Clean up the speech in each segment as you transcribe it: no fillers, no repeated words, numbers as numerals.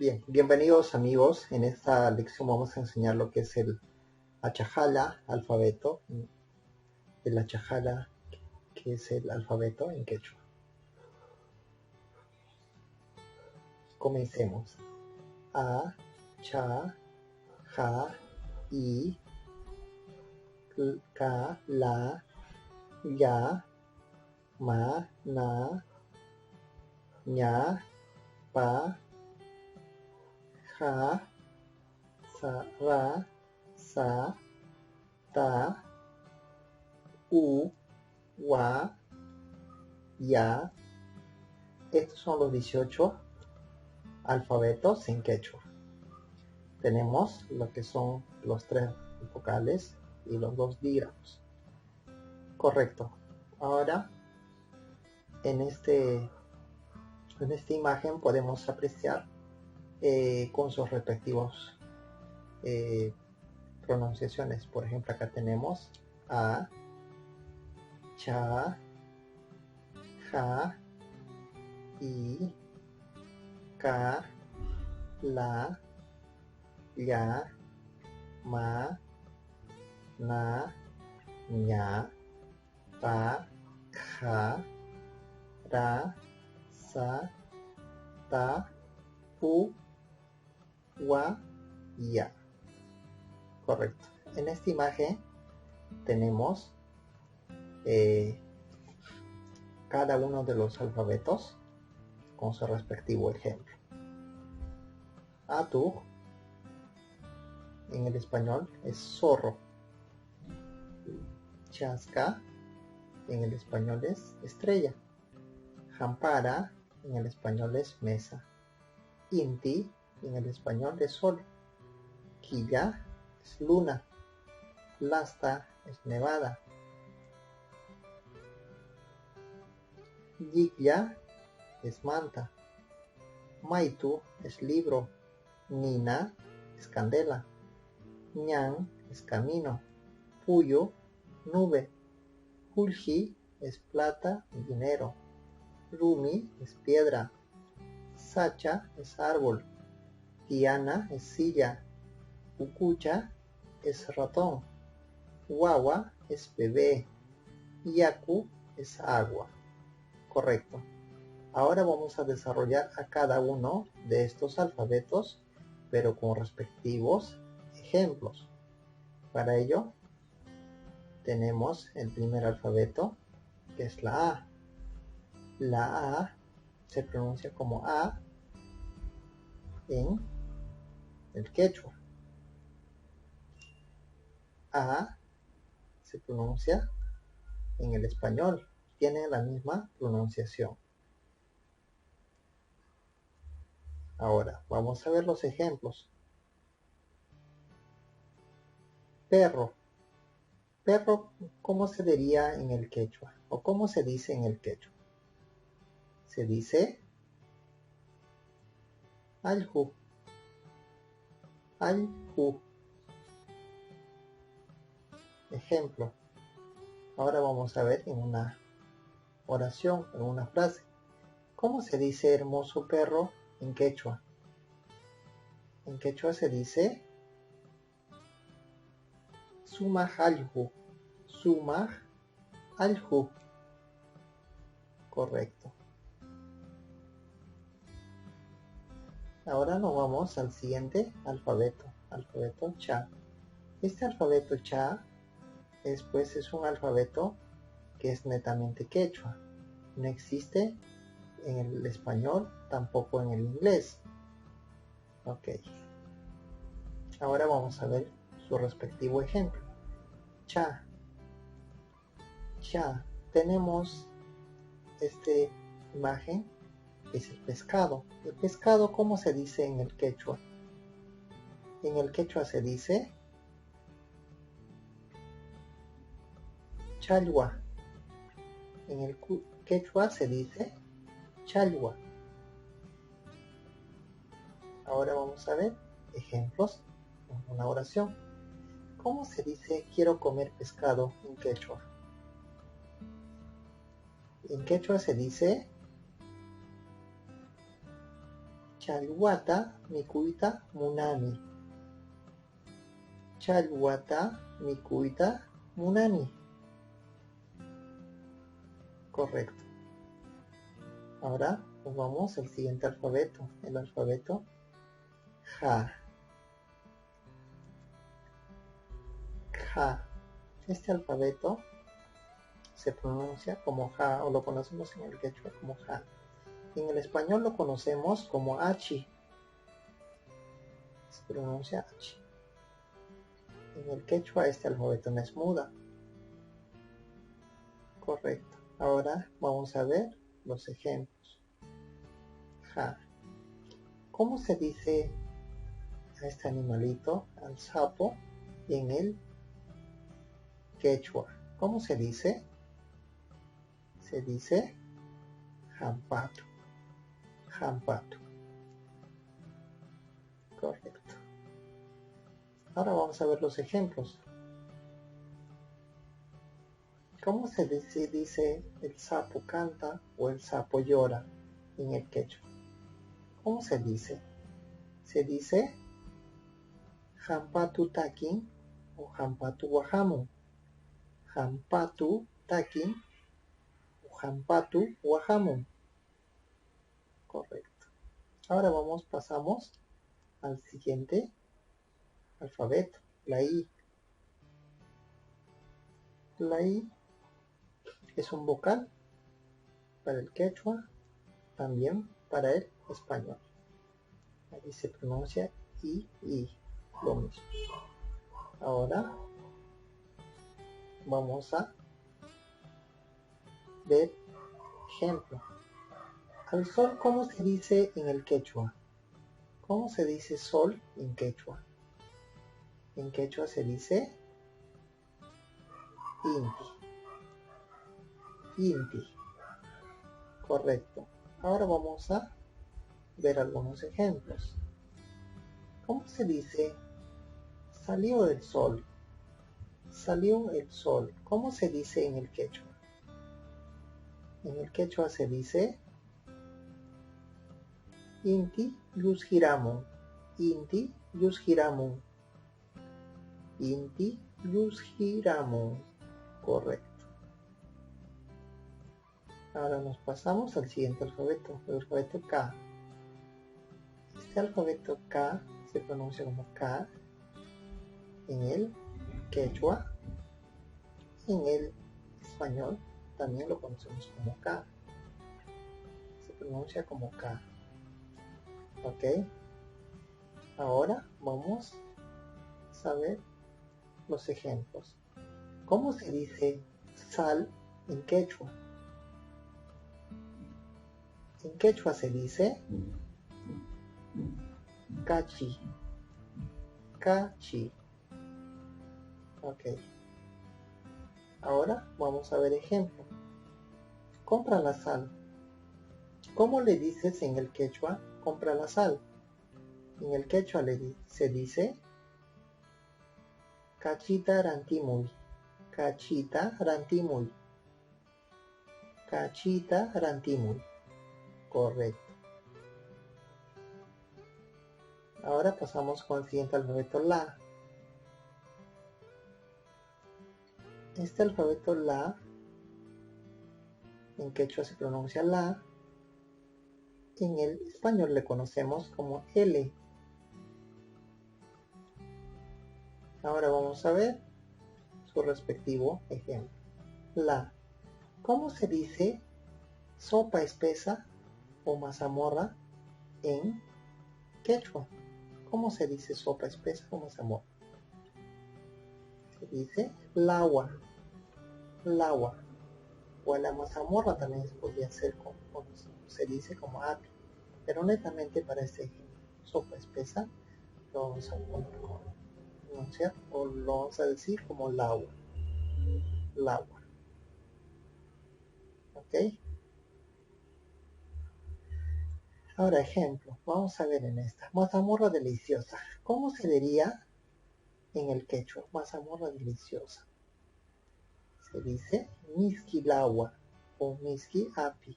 Bien, bienvenidos amigos. En esta lección vamos a enseñar lo que es el Achajala alfabeto. El Achajala, que es el alfabeto en quechua. Comencemos. A, cha, ja, i, ka, la, ya, ma, na, ña, pa, ja, sa, ra, sa, ta, u, wa, ya. Estos son los 18 alfabetos en quechua. Tenemos lo que son los 3 vocales y los 2 dígrafos. Correcto. Ahora, en esta imagen podemos apreciar con sus respectivos pronunciaciones. Por ejemplo, acá tenemos a, cha, ja, i, ka, la, ya, ma, na, ña, pa, ja, ra, sa, ta, u, wa, ya. Correcto. En esta imagen tenemos cada uno de los alfabetos con su respectivo ejemplo. Atu en el español es zorro. Chasca en el español es estrella. Jampara en el español es mesa. Inti en el español es sol. Quilla es luna. Lasta es nevada. Yigya es manta. Maitu es libro. Nina es candela. Ñan es camino. Puyo, nube. Julji es plata y dinero. Rumi es piedra. Sacha es árbol. Tiana es silla. Ukucha es ratón. Wawa es bebé. Yaku es agua. Correcto. Ahora vamos a desarrollar a cada uno de estos alfabetos, pero con respectivos ejemplos. Para ello, tenemos el primer alfabeto, que es la A. La A se pronuncia como A en el quechua. A se pronuncia en el español. Tiene la misma pronunciación. Ahora, vamos a ver los ejemplos. Perro. Perro, ¿cómo se diría en el quechua? ¿O cómo se dice en el quechua? Se dice alju. Alju. Ejemplo. Ahora vamos a ver en una oración, en una frase. ¿Cómo se dice hermoso perro en quechua? En quechua se dice sumaj alju. Sumaj alju. Correcto. Ahora nos vamos al siguiente alfabeto. Alfabeto cha. Este alfabeto cha es un alfabeto que es netamente quechua. No existe en el español, tampoco en el inglés. Ok. Ahora vamos a ver su respectivo ejemplo. Cha. Cha. Tenemos esta imagen, que es el pescado. El pescado, ¿cómo se dice en el quechua? En el quechua se dice chalwa. En el quechua se dice chalwa. Ahora vamos a ver ejemplos en una oración. ¿Cómo se dice quiero comer pescado en quechua? En quechua se dice Challwata mikuyta munani. Challwata mikuyta munani. Correcto. Ahora nos vamos al siguiente alfabeto, el alfabeto Ja. Ja. Este alfabeto se pronuncia como Ja, o lo conocemos en el quechua como Ja. En el español lo conocemos como Achi. Se pronuncia Achi. En el quechua este alfabeto no es muda. Correcto. Ahora vamos a ver los ejemplos. Ja. ¿Cómo se dice a este animalito, al sapo, en el quechua? ¿Cómo se dice? Se dice jampatu. Jampatu. Correcto. Ahora vamos a ver los ejemplos. ¿Cómo se dice el sapo canta o el sapo llora en el quechua? ¿Cómo se dice? Se dice jampatu takin o jampatu wahamu. Jampatu takin o jampatu wahamu. Correcto. Ahora pasamos al siguiente alfabeto, la I. La I es un vocal para el quechua, también para el español. Ahí se pronuncia I, lo mismo. Ahora vamos a ver ejemplo. Al sol, ¿cómo se dice en el quechua? ¿Cómo se dice sol en quechua? En quechua se dice inti. Inti. Correcto. Ahora vamos a ver algunos ejemplos. ¿Cómo se dice salió el sol? Salió el sol. ¿Cómo se dice en el quechua? En el quechua se dice inti yusgiramun. Inti yusgiramun. Inti yusgiramun. Correcto. Ahora nos pasamos al siguiente alfabeto, el alfabeto K. Este alfabeto K se pronuncia como K en el quechua. En el español también lo conocemos como K. Se pronuncia como K. ¿Ok? Ahora vamos a ver los ejemplos. ¿Cómo se dice sal en quechua? En quechua se dice cachi. Cachi. Ok. Ahora vamos a ver ejemplo. Compra la sal. ¿Cómo le dices en el quechua compra la sal? En el quechua se dice cachita rantimuy. Cachita rantimuy. Cachita rantimuy. Correcto. Ahora pasamos con el siguiente alfabeto, la. Este alfabeto la, en quechua se pronuncia la. En el español le conocemos como L. Ahora vamos a ver su respectivo ejemplo. La. ¿Cómo se dice sopa espesa o mazamorra en quechua? ¿Cómo se dice sopa espesa o mazamorra? Se dice lawa. Lawa. O la mazamorra también podría ser se dice como api. Pero netamente para este ejemplo, sopa espesa, lo vamos a pronunciar o lo vamos a decir como lawa. Lawa. ¿Ok? Ahora ejemplo, vamos a ver en esta. Mazamorra deliciosa. ¿Cómo se diría en el quechua? Mazamorra deliciosa. Se dice miski lawa o miski api.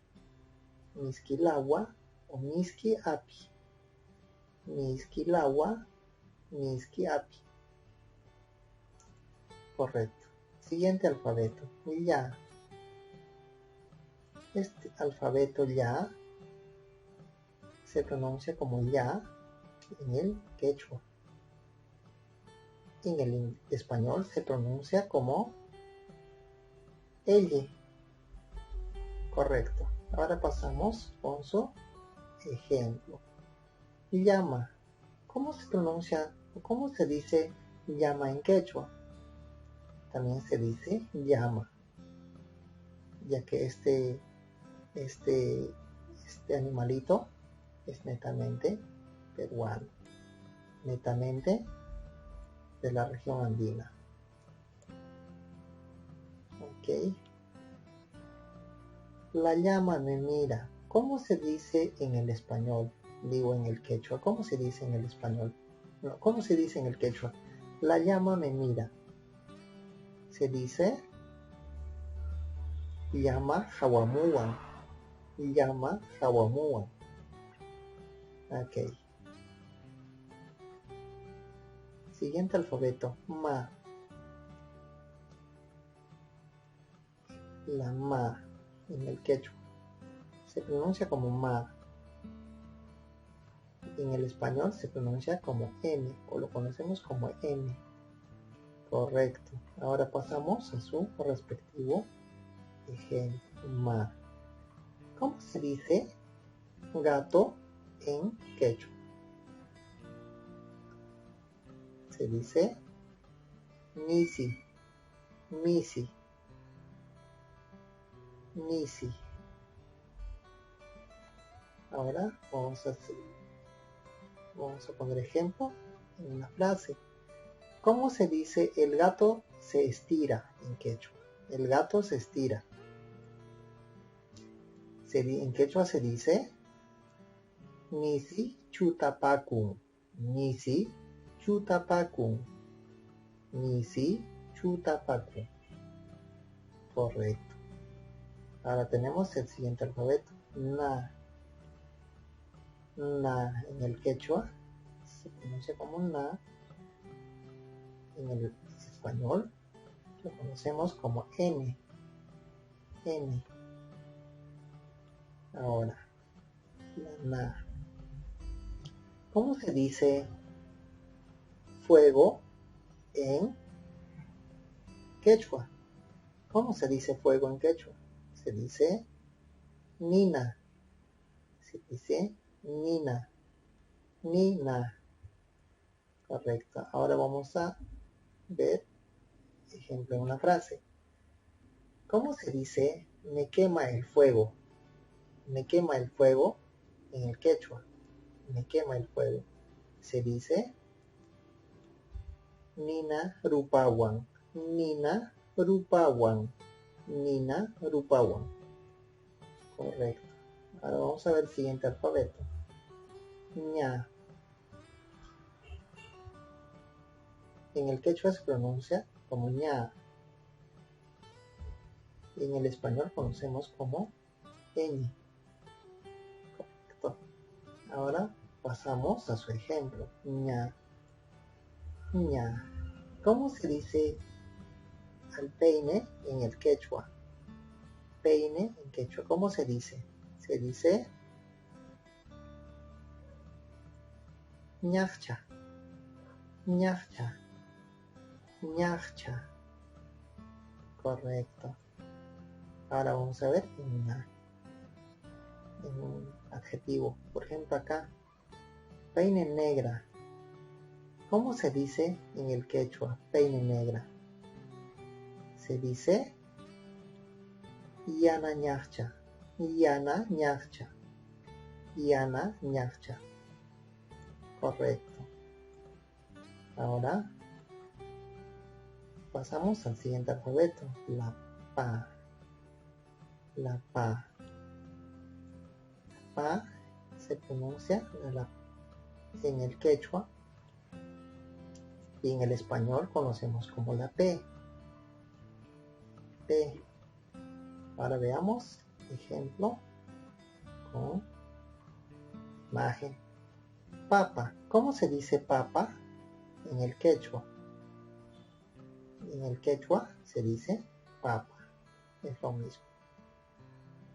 Miski lawa o miski api. Nizquilawa, Nizquiapi. Correcto. Siguiente alfabeto, ya. Este alfabeto ya se pronuncia como ya en el quechua. En el español se pronuncia como elle. Correcto. Ahora pasamos con su ejemplo. Llama. ¿Cómo se pronuncia? ¿Cómo se dice llama en quechua? También se dice llama, ya que este animalito es netamente peruano, netamente de la región andina. Ok. La llama me mira. ¿Cómo se dice en el español? Digo en el quechua. ¿Cómo se dice en el español? No, ¿cómo se dice en el quechua? La llama me mira. Se dice llama hawamuan. Llama hawamuan. Ok. Siguiente alfabeto. Ma. La ma en el quechua se pronuncia como ma. En el español se pronuncia como M o lo conocemos como M. Correcto. Ahora pasamos a su respectivo ejemplo. Ma. ¿Cómo se dice gato en quechua? Se dice misi, misi, misi. Ahora vamos a poner ejemplo en una frase. ¿Cómo se dice el gato se estira en quechua? El gato se estira. En quechua se dice Nisi chutapakun. Nisi chutapakun. Nisi chutapakun. Correcto. Ahora tenemos el siguiente alfabeto. Na. Na en el quechua se pronuncia como na. En el español lo conocemos como N. N. Ahora, la na. ¿Cómo se dice fuego en quechua? ¿Cómo se dice fuego en quechua? Se dice nina. Se dice nina. Nina. Correcto. Ahora vamos a ver ejemplo en una frase. ¿Cómo se dice me quema el fuego? Me quema el fuego en el quechua. Me quema el fuego. Se dice Nina Rupawan. Nina Rupawan. Nina Rupawan. Correcto. Ahora vamos a ver el siguiente alfabeto. Ña. En el quechua se pronuncia como ña. Y en el español conocemos como ñ. Correcto. Ahora pasamos a su ejemplo. Ña. Ña. ¿Cómo se dice al peine en el quechua? Peine en quechua, ¿cómo se dice? Se dice ñafcha. Ñafcha. Ñafcha. Correcto. Ahora vamos a ver en un adjetivo. Por ejemplo acá, peine negra. ¿Cómo se dice en el quechua peine negra? Se dice yana ñafcha. Yana ñafcha. Yana ñafcha. Correcto. Ahora pasamos al siguiente alfabeto. La pa. La pa. Pa se pronuncia en el quechua y en el español conocemos como la P. P. Ahora veamos ejemplo con imagen. Papa. ¿Cómo se dice papa en el quechua? En el quechua se dice papa. Es lo mismo.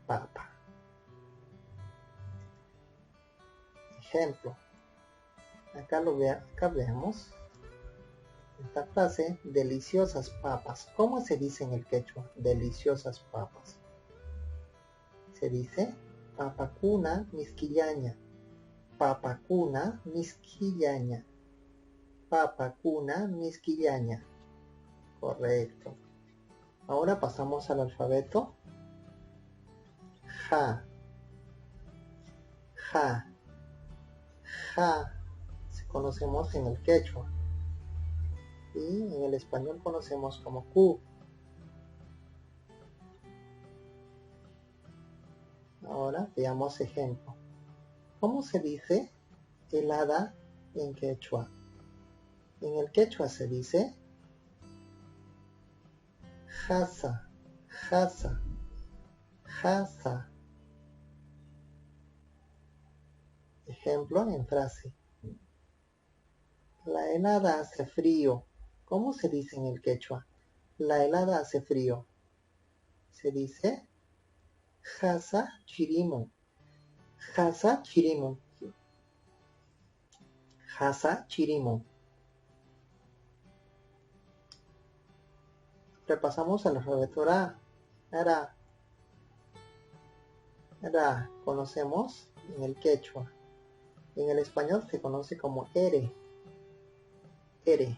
Papa. Ejemplo. Acá vemos esta frase, deliciosas papas. ¿Cómo se dice en el quechua? Deliciosas papas. Se dice papacuna misquillaña. Papacuna misquillaña. Papacuna misquillaña. Correcto. Ahora pasamos al alfabeto. Ja. Ja. Ja. Conocemos en el quechua. Y en el español conocemos como Q. Ahora veamos ejemplo. ¿Cómo se dice helada en quechua? En el quechua se dice jasa, jasa, jasa. Ejemplo en frase. La helada hace frío. ¿Cómo se dice en el quechua? La helada hace frío. Se dice jasa chirimo. Jasa chirimo. Jasa chirimo. Repasamos el alfabeto Ra. Ra. Ra conocemos en el quechua. En el español se conoce como ere. Ere.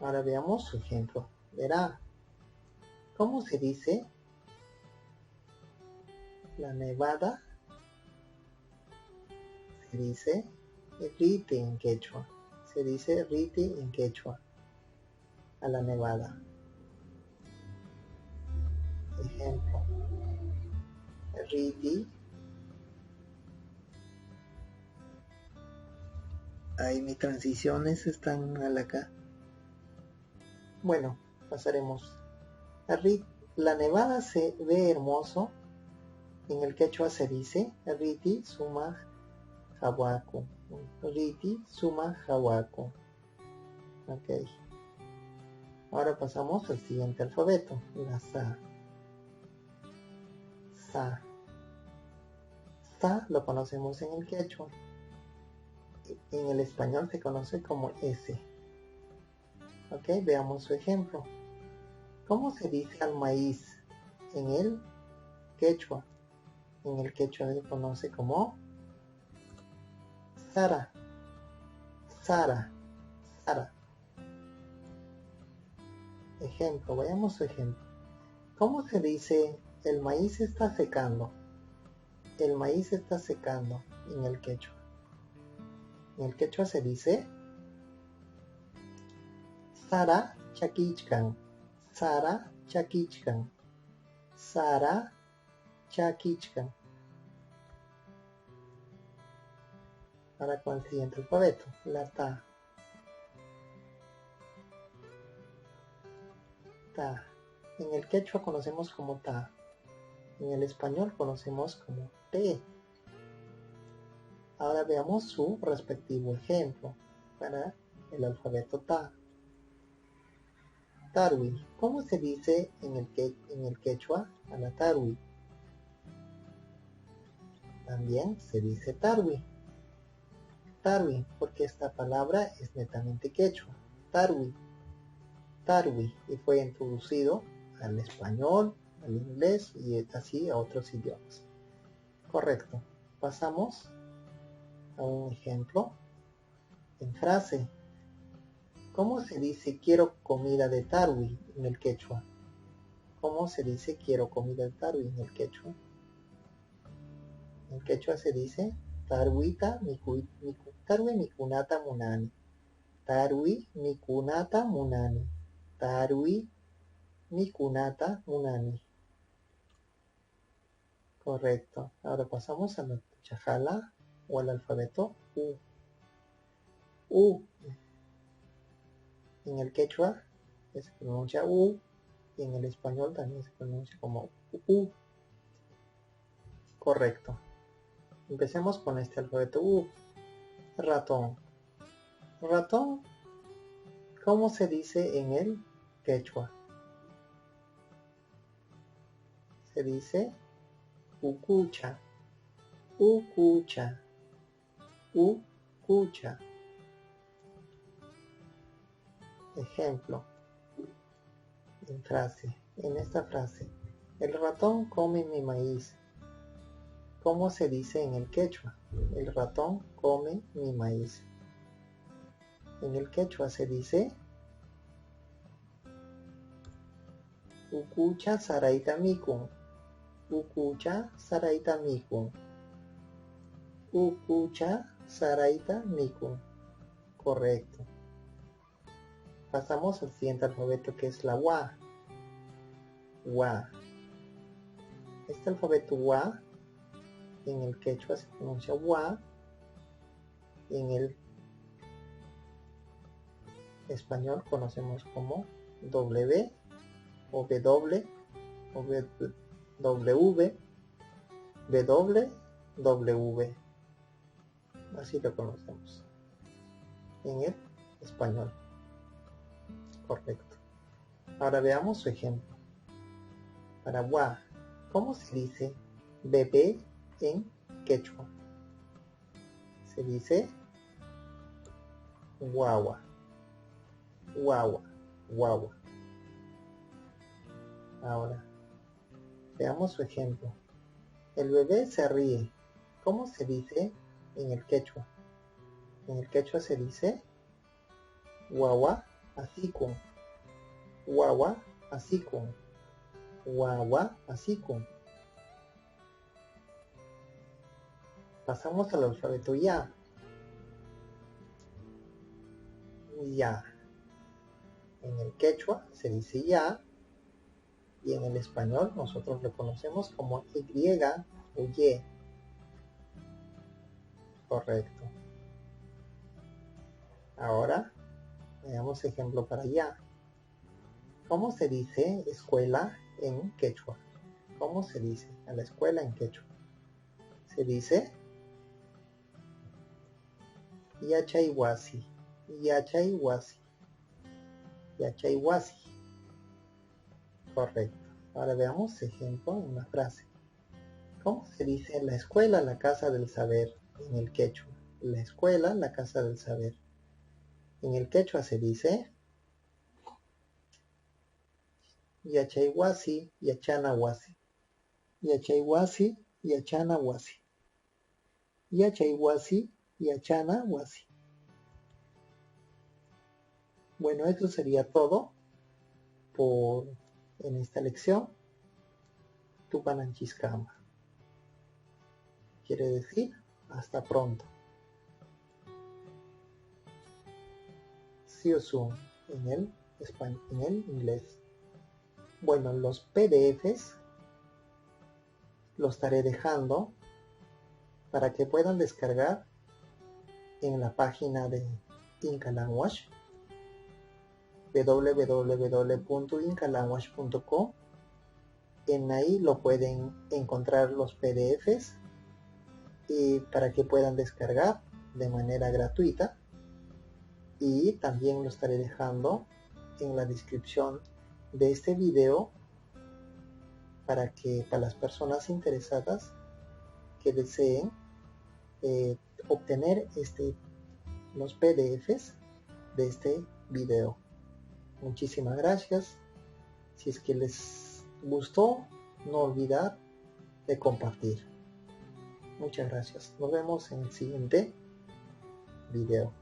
Ahora veamos su ejemplo de Ra. ¿Cómo se dice la nevada? Se dice riti en quechua. Se dice riti en quechua. A la nevada. Ejemplo. Riti. Ay, mis transiciones están mal acá. Bueno, pasaremos. La nevada se ve hermoso. En el quechua se dice Riti suma hawaku. Riti suma hawaku. Ok. Ahora pasamos al siguiente alfabeto. La Sa. Sa. Sa lo conocemos en el quechua. En el español se conoce como S. Ok, veamos su ejemplo. ¿Cómo se dice al maíz en el quechua? En el quechua se conoce como Sara. Sara. Sara. Ejemplo, veamos su ejemplo. ¿Cómo se dice el maíz está secando? El maíz está secando en el quechua. En el quechua se dice Sara chakichkan. Sara chakichkan. Sara chakichkan. Ahora con el siguiente alfabeto, la Ta. Ta. En el quechua conocemos como Ta. En el español conocemos como T. Ahora veamos su respectivo ejemplo para el alfabeto Ta. Tarwi. ¿Cómo se dice en el quechua a la tarwi? También se dice tarwi. Tarwi, porque esta palabra es netamente quechua. Tarwi. Tarwi. Y fue introducido al español, al inglés y así a otros idiomas. Correcto. Pasamos a un ejemplo en frase. ¿Cómo se dice quiero comida de tarwi en el quechua? ¿Cómo se dice quiero comida de tarwi en el quechua? En el quechua se dice tarwita tarwi mikunata munani. Tarwi mikunata munani. Tarwi mikunata munani. Correcto. Ahora pasamos a la chajala o al alfabeto U. U. En el quechua se pronuncia U y en el español también se pronuncia como U. Correcto. Empecemos con este alfabeto U. ratón. Ratón, ¿cómo se dice en el quechua? Se dice ucucha, ucucha, ucucha. Ejemplo, en esta frase, el ratón come mi maíz. ¿Cómo se dice en el quechua? El ratón come mi maíz. En el quechua se dice ucucha saraita mikun. Ucucha saraita mikun. Ucucha saraita mikun. Correcto. Pasamos al siguiente alfabeto, que es la wa. Wa. Este alfabeto wa en el quechua se pronuncia wa. En el español conocemos como W o W o W, W. Así lo conocemos en el español. Correcto. Ahora veamos su ejemplo. Para wa, ¿cómo se dice bebé en quechua? Se dice guagua, guagua, guagua. Ahora, veamos su ejemplo. El bebé se ríe. ¿Cómo se dice en el quechua? En el quechua se dice guagua asikun, guagua asikun, guagua asikun. Pasamos al alfabeto ya. Ya. En el quechua se dice ya y en el español nosotros lo conocemos como Y o Y. Correcto. Ahora veamos ejemplo para ya. ¿Cómo se dice escuela en quechua? ¿Cómo se dice a la escuela en quechua? Se dice yachaiwasi, yachaiwasi, yachaiwasi. Correcto. Ahora veamos ejemplo en una frase. ¿Cómo se dice la escuela, la casa del saber en el quechua? La escuela, la casa del saber. En el quechua se dice yachaiwasi, yachanawasi, yachaiwasi, yachanawasi, yachaiwasi, yachanawasi. Bueno, esto sería todo en esta lección. Tupananchiscama. Quiere decir hasta pronto. See you soon en el inglés. Bueno, los PDFs los estaré dejando para que puedan descargar en la página de Inca Language, www.incalanguage.com. En ahí lo pueden encontrar los PDFs y para que puedan descargar de manera gratuita, y también lo estaré dejando en la descripción de este video para las personas interesadas que deseen obtener los PDFs de este video. Muchísimas gracias. Si es que les gustó, no olvidar de compartir. Muchas gracias. Nos vemos en el siguiente video.